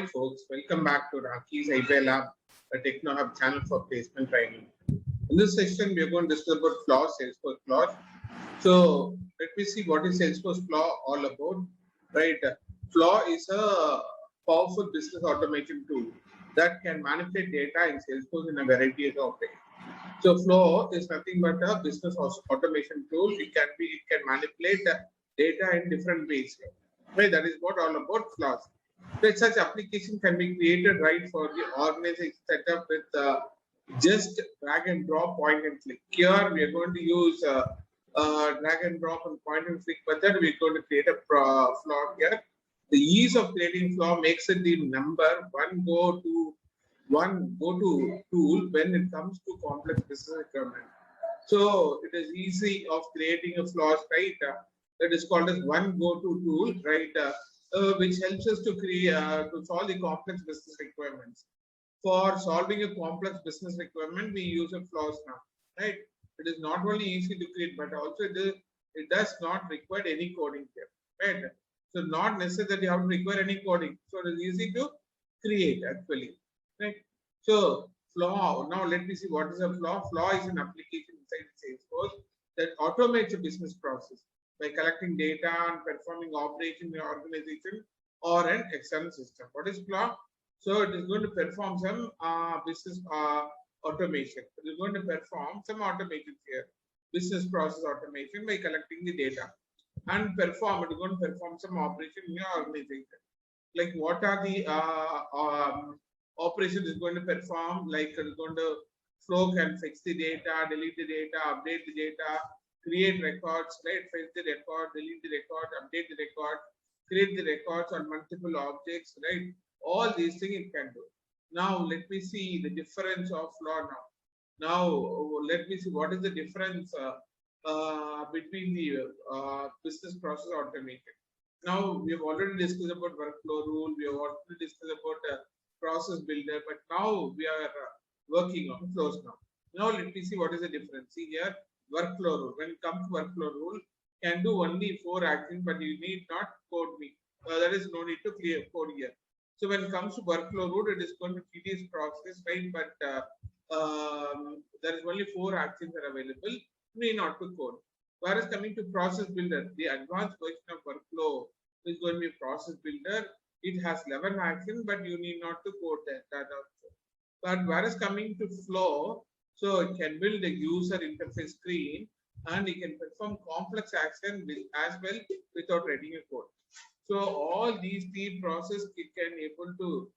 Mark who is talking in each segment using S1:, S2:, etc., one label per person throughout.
S1: Hi folks, welcome back to Raki's IPL Lab, a Techno Hub channel for placement training. In this session, we are going to discuss about Flaw, Salesforce Flaw. So let me see what is Salesforce Flaw all about. Right, Flaw is a powerful business automation tool that can manipulate data in Salesforce in a variety of ways. So Flow is nothing but a business automation tool. It can manipulate the data in different ways. Right, that is what all about Flaws. So such application can be created right for the organization setup with just drag and drop, point and click. Here we are going to use drag and drop and point and click method. We're going to create a Flaw here. The ease of creating Flaw makes it the number one go-to tool when it comes to complex business requirement. So it is easy of creating a flaws, right? That is called as one go-to tool, right? Which helps us to create to solve the complex business requirements. For solving a complex business requirement, we use a flaws now, right? It is not only easy to create, but also it does not require any coding here, right? So not necessarily that you have to require any coding. So it is easy to create actually, right? So Flaw. Now let me see what is a Flaw. Flaw is an application inside Salesforce that automates a business process by collecting data and performing operation in your organization or an external system. What is Flaw? So it is going to perform some business automation. It is going to perform some automation here, business process automation by collecting the data and it is going to perform some operation in your organization. Like what are the operation is going to perform, like it's going to Flow can fix the data, delete the data, update the data, create records, right? Fetch the record, delete the record, update the record, create the records on multiple objects, right? All these things it can do. Now let me see the difference of Flaw now. Now let me see what is the difference between the business process automation. Now we have already discussed about workflow rule, we have already discussed about process builder, but now we are working on flows now. Now let me see what is the difference. See here, workflow rule. When it comes to workflow rule, can do only 4 actions, but you need not code me. There is no need to clear code here. So when it comes to workflow rule, it is going to tedious process, right? But there is only 4 actions are available. You need not to code. Whereas coming to process builder, the advanced version of workflow is going to be process builder. It has 11 actions, but you need not to code that also. But whereas coming to Flow, so it can build a user interface screen and it can perform complex action as well without writing a code. So all these 3 processes it can able to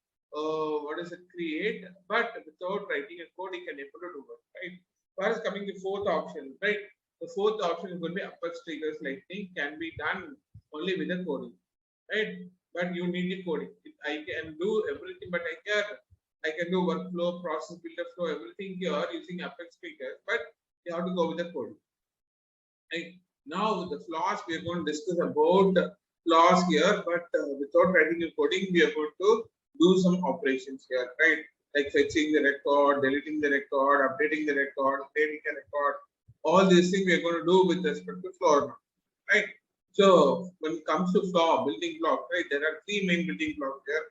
S1: create, but without writing a code, it can able to do it, right? Whereas coming to 4th option, right? The 4th option is going to be Apex Triggers Lightning can be done only with a coding, right? But you need the coding. I can do everything, but I can do workflow, process builder flow, everything here using Apex Triggers, but you have to go with the coding. Right? Now with the flaws, we are going to discuss about flaws here, but without writing a coding, we are going to do some operations here, right? Like fetching the record, deleting the record, updating the record, creating a record. All these things we are going to do with respect to Flaw now, right? So when it comes to Flaw, building block, right? There are 3 main building blocks here.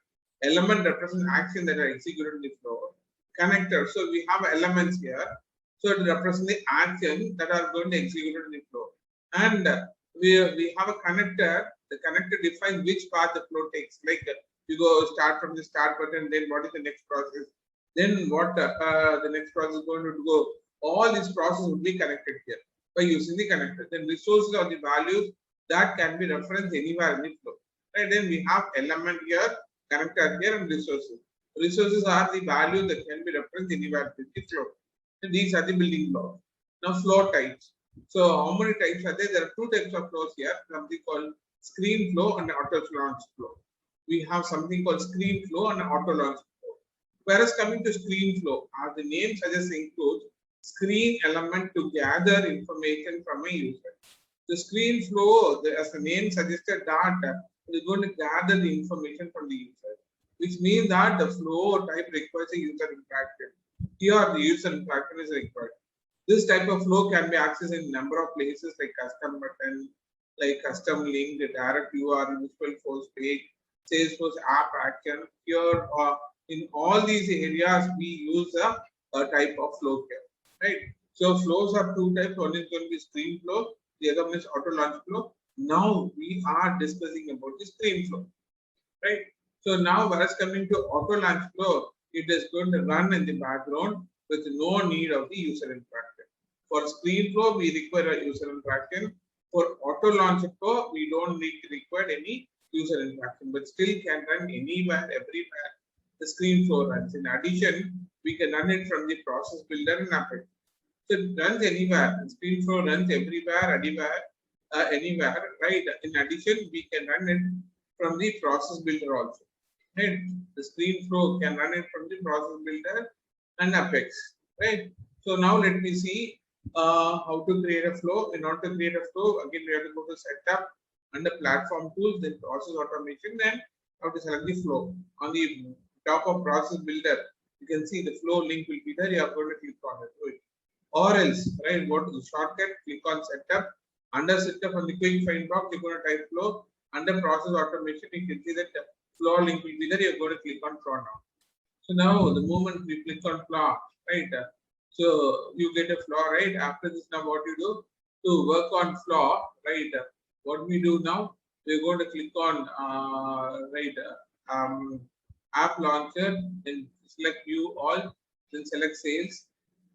S1: Element represents action that are executed in the flow. Connector. So we have elements here. So it represents the action that are going to execute in the flow. And we have a connector. The connector defines which path the flow takes. Like you go start from the start button, then what is the next process? Then what the next process is going to go. All these processes will be connected here by using the connector. Then resources are the values that can be referenced anywhere in the flow. Right? Then we have element here, connector here, and resources. Resources are the values that can be referenced anywhere in the flow. And these are the building blocks. Now flow types. So how many types are there? There are 2 types of flows here. Something called screen flow and auto launch flow. We have something called screen flow and auto launch flow. Whereas coming to screen flow, as the name suggests, includes screen element to gather information from a user. The screen flow, as the name suggested, that it is going to gather the information from the user, which means that the flow type requires a user interaction. Here, the user interaction is required. This type of flow can be accessed in a number of places like custom button, like custom link, the direct URL, visual force page. Salesforce app action here, or in all these areas we use a type of flow here, right? So flows are two types. One is going to be stream flow, the other one is auto launch flow. Now we are discussing about the stream flow, right? So now whereas coming to auto launch flow, it is going to run in the background with no need of the user interaction. For stream flow, we require a user interaction. For auto launch flow, we don't need to require any user interaction, but still can run anywhere, everywhere. The stream flow runs. In addition, we can run it from the process builder and Apex. So it runs anywhere. The stream flow runs everywhere, anywhere, right? In addition, we can run it from the process builder also. Right? The stream flow can run it from the process builder and Apex. Right? So now let me see how to create a flow. In order to create a flow, again we have to go to setup under platform tools, then process automation, then how to select the flow. On the top of process builder, you can see the flow link will be there. You are going to click on it. Or else, right? Go to the shortcut, click on setup. Under setup on the quick find box, you're going to type flow. Under process automation, you can see that flow link will be there. You're going to click on flow now. So now the moment we click on flow, right? So you get a flow, right? After this, now what you do to work on flow, right? What we do now, we're going to click on app launcher, then select view all, then select sales,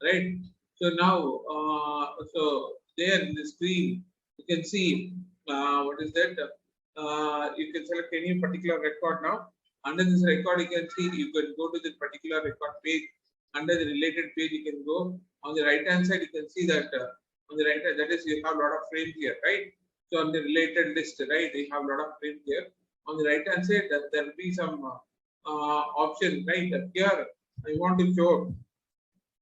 S1: right? So now, so there in the screen, you can see what is that? You can select any particular record now. Under this record, you can see you can go to the particular record page. Under the related page, you can go on the right hand side. You can see that on the right hand, that is, you have a lot of frames here, right? So on the related list, right, you have a lot of frames here. On the right hand side, there will be some option, right? Here, I want to show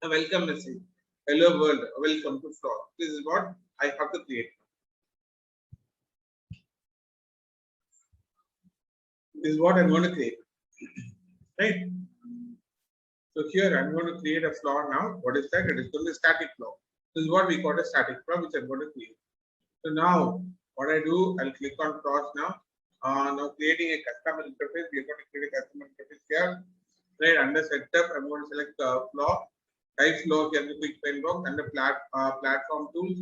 S1: a welcome message. Hello world, welcome to flow. This is what I have to create. This is what I'm going to create, right? So here I'm going to create a flow now. What is that? It is going to be static flow. This is what we call a static flow, which I'm going to create. So now what I do, I'll click on cross now. Now creating a customer interface. We're going to create a customer interface here. Right under setup, I'm going to select flow. Type flow here in the quick find box. Under platform tools.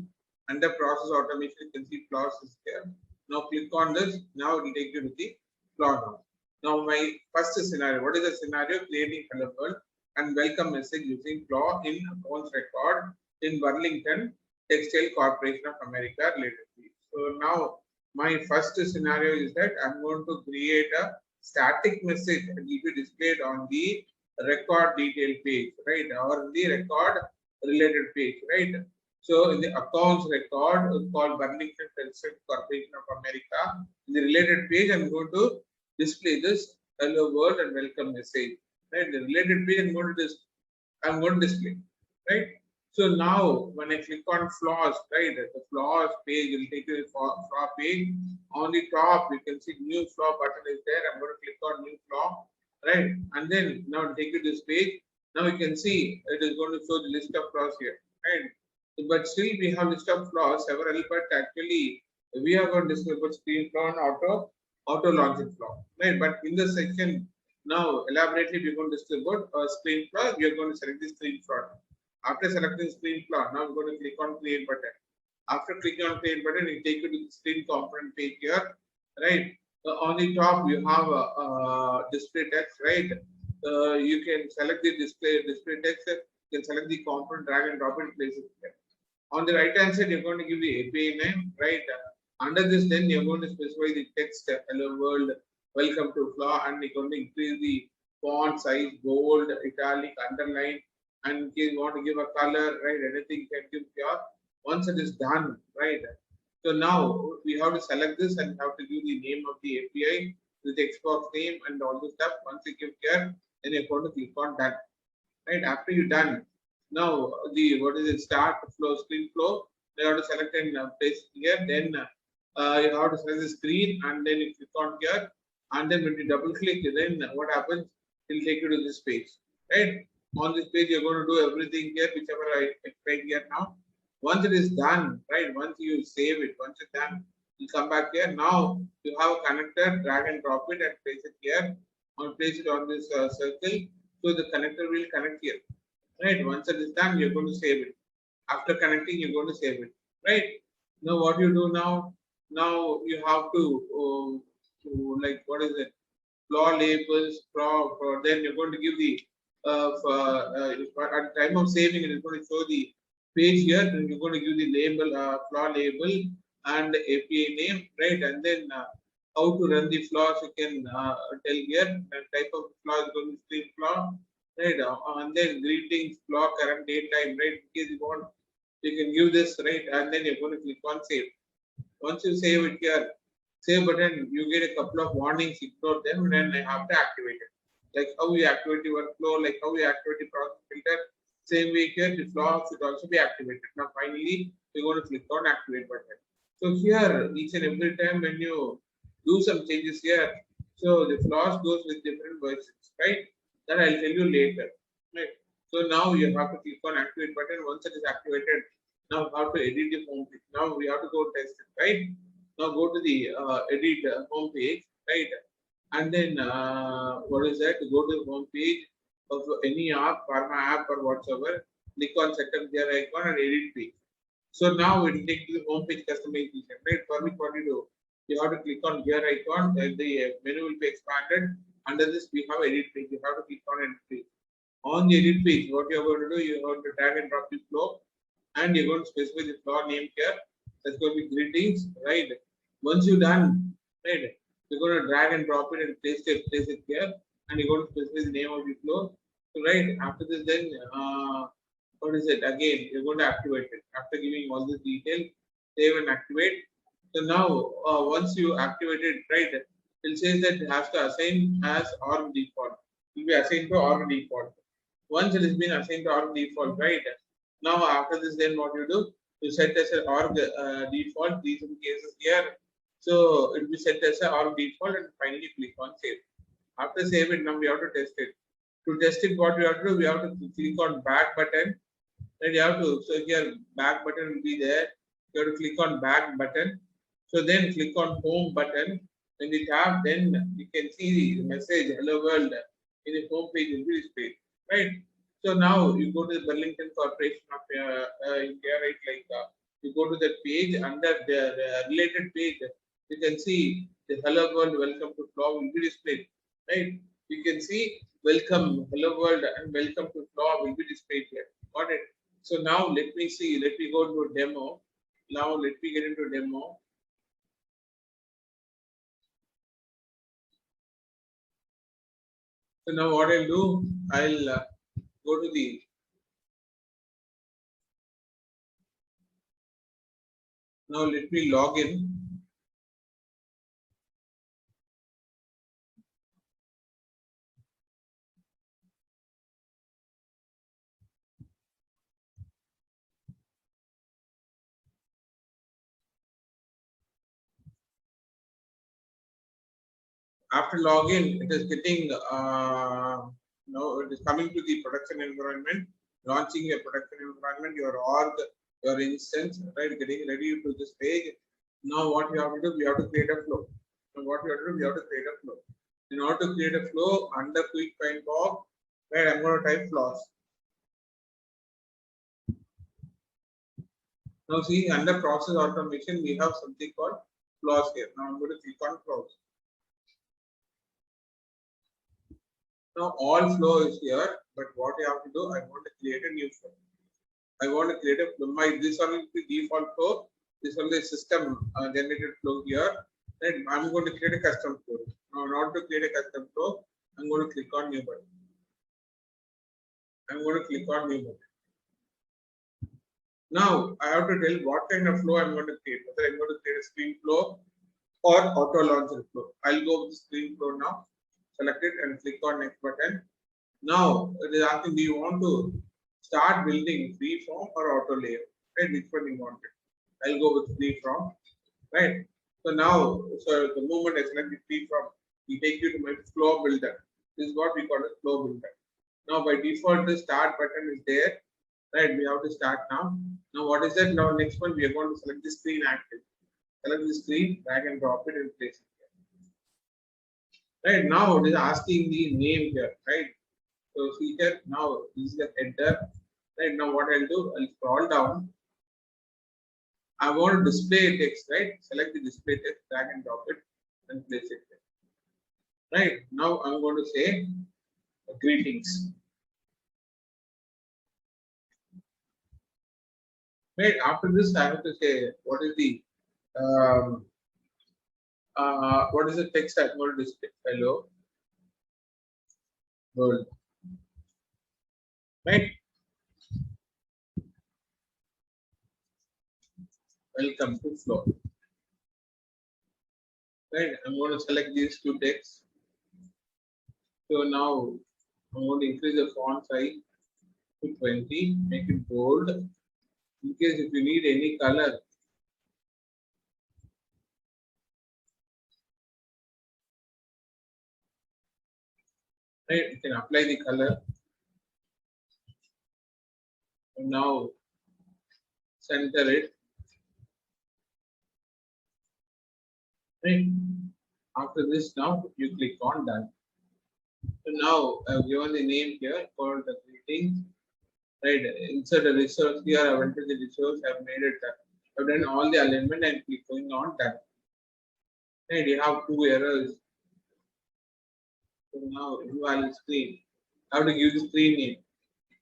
S1: Under process automation, you can see flows is here. Now click on this. Now it will take you to the flow now. Now my first scenario. What is the scenario? Creating hello world and welcome message using flow in accounts record in Burlington Textile Corporation of America lately. So now my first scenario is that I'm going to create a static message that will be displayed on the record detail page, right, or the record related page, right? So in the accounts record called Burlington Textile Corporation of America, in the related page, I'm going to display this hello world and welcome message. Right, the related page I'm going to display, right? So now when I click on flows, right, the flows page will take you to the flow page. On the top, you can see new flow button is there. I'm going to click on new flow, right? And then now take you to this page. Now you can see it is going to show the list of flows here, right? But still we have list of flows several, but actually we are going to discuss about stream flow and auto launching flow, right? But in this section now elaborately we're going to discuss about stream flow. We are going to select the stream flow. After selecting stream flow, now I'm going to click on create button. After clicking on create button, it takes you to the stream component page here, right? On the top you have a display text, right? You can select the display text. You can select the component, drag and drop it, place it here. On the right hand side, you're going to give the API name, right? Under this, then you're going to specify the text, hello world, welcome to flow, and you're going to increase the font size, bold, italic, underline, and in case you want to give a color, right? Anything you can give here. Once it is done, right? So now we have to select this and have to give the name of the API, the text box name, and all the stuff. Once you give here, then you're going to click on done. Right? After you're done, now the what is it? Start flow, screen flow. You have to select and place here. Then you have to select the screen, and then you click on here. And then when you double click, then what happens? It will take you to this page, right? On this page, you're going to do everything here, whichever I explained here now. Once it is done, right? Once you save it, once it's done, You come back here. Now you have a connector, drag and drop it and place it here, or place it on this circle. So the connector will connect here. Right. Once it is done, you're going to save it. After connecting, you're going to save it. Right. Now what you do now? Now you have like what is it? Flaw labels, then you're going to give the at the time of saving it is going to show the page here, and you're going to give the label, flaw label and API name, right? And then how to run the flaws you can tell here. And type of flaw is going to be stream flaw, right? And then greetings, flaw, current date time, right? In case you want, you can give this, right? And then you're going to click on save. Once you save it here, save button, you get a couple of warnings, ignore them, and then I have to activate it. Like how you activate your workflow, like how you activate the process filter. Same way here, the flaw should also be activated. Now finally, you're going to click on activate button. So here, each and every time when you do some changes here, so the flaws goes with different versions, right? That I'll tell you later, right? So now you have to click on activate button. Once it is activated, now how to edit the home page. Now we have to go test it, right? Now go to the edit home page, right? And then what is that? Go to the home page of any app, pharma app or whatsoever. Click on setup gear icon and edit page. So now it will take you to the home page customization, right? For which what you do? You have to click on gear icon, and the menu will be expanded. Under this, we have edit page. You have to click on edit page. On the edit page, what you are going to do, you have to drag and drop the flow, and you're going to specify the flow name here. That's going to be greetings, right? Once you're done, right, you're going to drag and drop it and place it here, and you're going to specify the name of the flow. So, right after this, then what is it? Again, you're going to activate it after giving all the detail. Save and activate. So now, once you activate it, right, it says that it has to assign as org default. It will be assigned to org default. Once it has been assigned to org default, right? Now after this, then what you do? You set as an org default. These are the cases here. So it will be set as an org default, and finally click on save. After save it, now we have to test it. To test it, what we have to do, we have to click on back button. Then you have to, so here back button will be there. You have to click on back button. So then click on home button. When you tap, then you can see the message hello world in the home page will be displayed, right? So now you go to the Burlington Corporation of India, right? Like you go to that page, under the related page, you can see the hello world, welcome to Flow will be displayed, right? You can see welcome, hello world, and welcome to Flow will be displayed here. Got it? So now let me see, let me go to demo. Now let me get into demo. So now what I'll do, I'll go to the now let me log in. After login, it is getting it is coming to the production environment, launching a production environment, your org, your instance, right, getting ready to this page. Now what you have to do, we have to create a flow. So what you have to do, we have to create a flow. In order to create a flow under quick find box, right, I'm going to type flaws. Now see, under process automation, we have something called flaws here. Now I'm going to click on flaws. Now all flow is here, but what I have to do, I want to create a new flow. I want to create a flow. This one is the default flow. This one is system generated flow here. Then I'm going to create a custom flow. Now, in order to create a custom flow, I'm going to click on new button. I'm going to click on new button. Now I have to tell what kind of flow I'm going to create. Whether I'm going to create a screen flow or auto launcher flow. I'll go with the screen flow now. Select it and click on next button. Now it is asking, do you want to start building freeform or auto layer? Right, which one you want it? I'll go with freeform. Right. So now, so the moment I select the freeform, we take you to my flow builder. This is what we call a flow builder. Now by default, the start button is there. Right, we have to start now. Now what is that? Now next one we are going to select the screen active. select the screen, drag and drop it and place it here. Right now it is asking the name here, right? So see here, now this is the header. Right now what I'll do, I'll scroll down. I want to display text, right? Select the display text, drag and drop it and place it there. Right now I'm going to say greetings. Right after this, I have to say what is the text I'm going to display? Hello world. Right. Welcome to Flow. Right. I'm going to select these two texts. So now I'm going to increase the font size to 20, make it bold. In case if you need any color, right, you can apply the color. And now center it. Right. After this, now you click on done. So now I've given the name here called the greeting. Right, insert a resource here. I've entered the resource. I've made it. I've done all the alignment and clicking on done. Right, you have two errors. So now invalid screen. I have to give the screen name.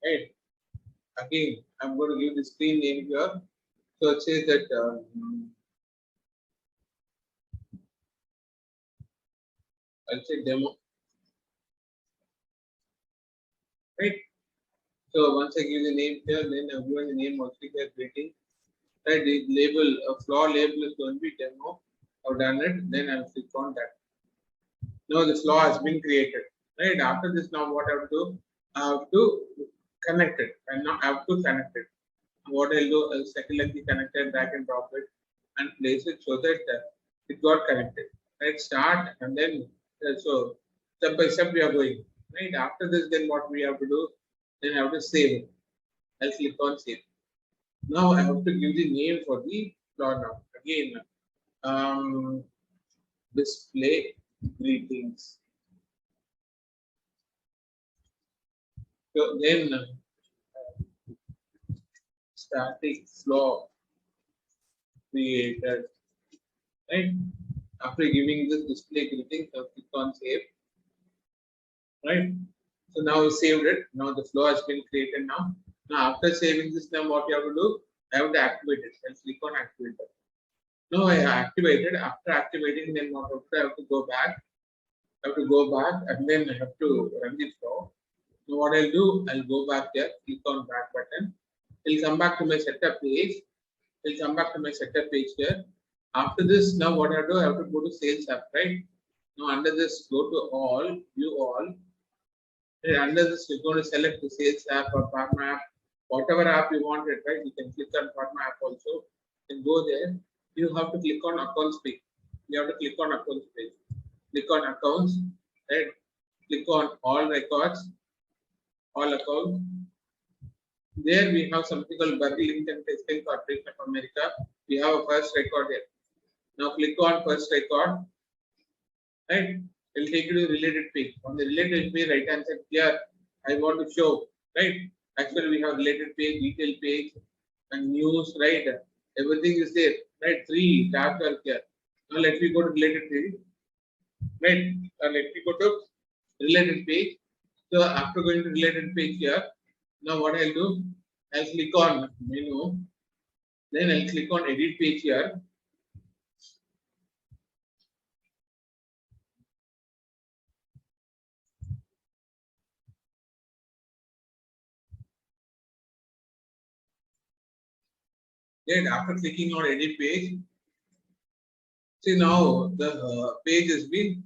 S1: Right. Again, I'm going to give the screen name here. So it says that I'll say demo. Right. So once I give the name here, then I've given the name also here greeting. Right. The label, a floor label is going to be demo. I've done it. Then I'll click on that. Now the floor has been created. Right. After this, now what I have to do? I have to connect it. And now I have to connect it. What I'll do, I'll select the connector, drag and drop it, and place it so that it got connected. Right. Start and then so step by step we are going. Right. After this, then what we have to do? Then I have to save it. I'll click on save. Now I have to give the name for the floor now. Again, display greetings. So then static floor created. Right. After giving this display greetings, I'll click on save. Right. So now we saved it. Now the flow has been created now. Now after saving this, now what you have to do? I have to activate it. I'll click on activate it. Now I activated. After activating, then what I have to go back. I have to go back and then I have to run the flow. So what I'll do, I'll go back there, click on back button. It'll come back to my setup page. It'll come back to my setup page here. After this, now what I do, I have to go to sales app, right? Now under this, go to all, view all. And under this, you're going to select the sales app or Pharma app, whatever app you want it, right? You can click on Pharma app also. You can go there. You have to click on accounts page. You have to click on accounts page. Click on accounts, right? Click on all records, all accounts. There we have something called Burlington Textile Corporation of America. We have a first record here. Now click on first record, right? It will take you to the related page. On the related page, right hand side here, I want to show, right? Actually, we have related page, detail page, and news, right? Everything is there, right? 3 tabs are here. Now let me go to related page, right? Let me go to related page. So after going to related page here, now what I'll do, I'll click on menu, then I'll click on edit page here. Then after clicking on edit page, see now the page has been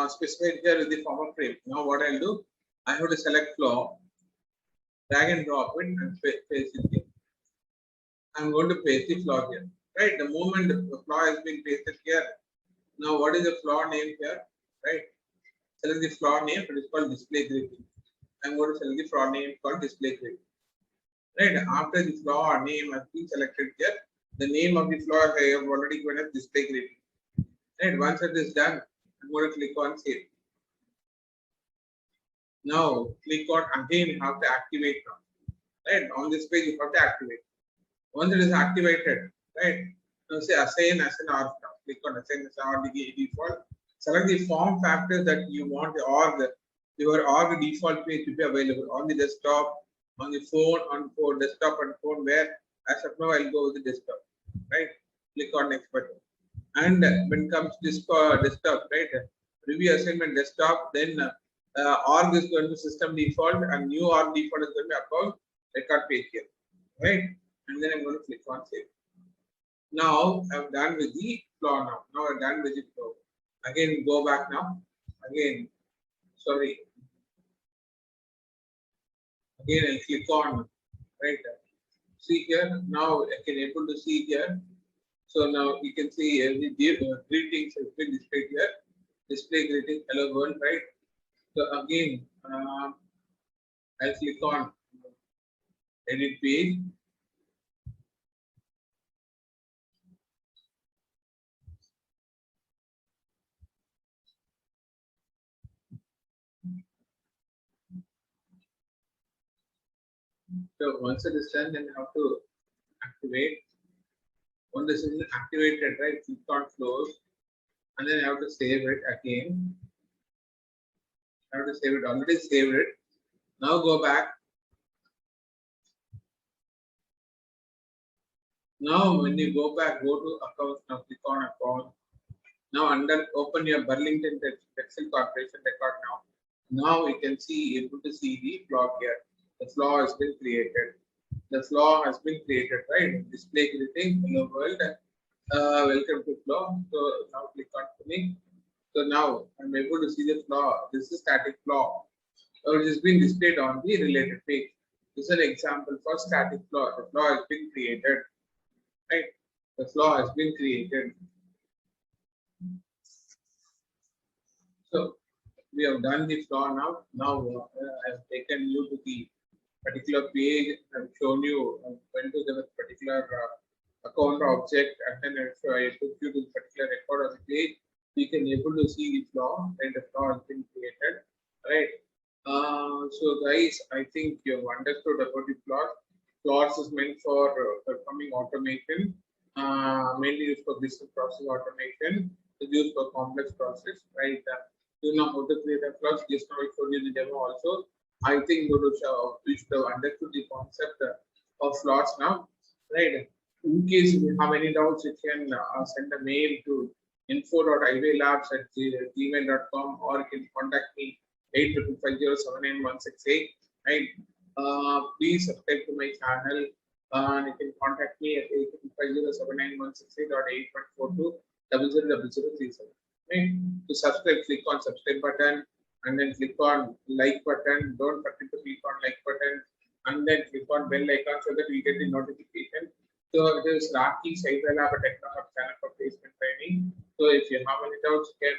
S1: specified here with the former frame. Now what I'll do, I have to select floor, drag and drop it and paste it here. I'm going to paste the floor here. Right, the moment the floor has been pasted here, now what is the floor name here? Right, select the floor name, it is called display greeting. I'm going to select the floor name called display greeting. Right, after the floor name has been selected here, The name of the floor I have already given as display greeting. Right, once it is done, I'm going to click on save. Now click on again, you have to activate now. Right, on this page you have to activate. Once it is activated, right, now say assign as an org now. Click on assign as an org default. Select the form factor that you want the org, your org default page to be available on the desktop, on the phone, on phone, desktop and phone, where as of now I'll go with the desktop. Right, click on next button. And when it comes to this desktop, right, review assignment desktop, then org is going to system default and new org default is going to account record page here, right? And then I'm going to click on save. Now I'm done with the flow now. Now I'm done with the flow. Again, go back now. Again, sorry. Again, I'll click on, right? See here, now I can able to see here. So now you can see the greetings has been displayed here. Display greeting, hello world, right? So again, I'll click on edit page. So once it is done, then you have to activate. Once this is activated, right? Click on close, and then you have to save it again. I have to save it. Already saved it. Now go back. Now when you go back, go to account. Now click on account. Now under open your Burlington Textile Corporation record now. Now you can see able to see the flow here. The flow has been created. The flow has been created, right? Display greeting, hello world. Welcome to flow. So now click on finish. So now I'm able to see the flow. This is static flow. It has been displayed on the related page. This is an example for static flow. The flow has been created, right? The flow has been created. So we have done the flow now. Now I have taken you to the particular page. I've shown you when to the particular account object, and then I took you to the particular record on the page. You can able to see the flow, and the flow has been created, right? So guys, I think you have understood about the flows. Flows is meant for performing automation, mainly used for business process automation. It's used for complex process, right? You know how to create a flows. Just now I showed you the demo also. I think you should have understood the concept of flows now, right? In case you have any doubts, you can send a mail to info.iwaylabs@gmail.com, or you can contact me 8550799168. Right? Please subscribe to my channel. And you can contact me at 8550799168.8142000037. Right? To subscribe, click on subscribe button, and then click on like button. Don't forget to click on like button, and then click on bell icon so that we get the notification. So it is Raki Cyberlab Technology channel for placement training. So if you have any doubts, you can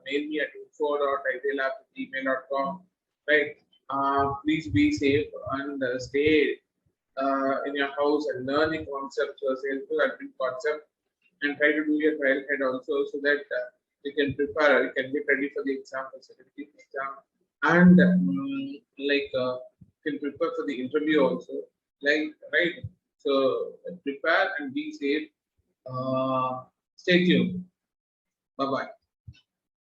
S1: mail me at info.iwaylab@gmail.com. Right? Please be safe and stay in your house and learn the concepts, sales admin concept, and try to do your trial head also, so that you can prepare, you can get ready for the exam, for certificate exam, and you can prepare for the interview also. Like, right? So prepare and be safe. Stay tuned. Bye bye.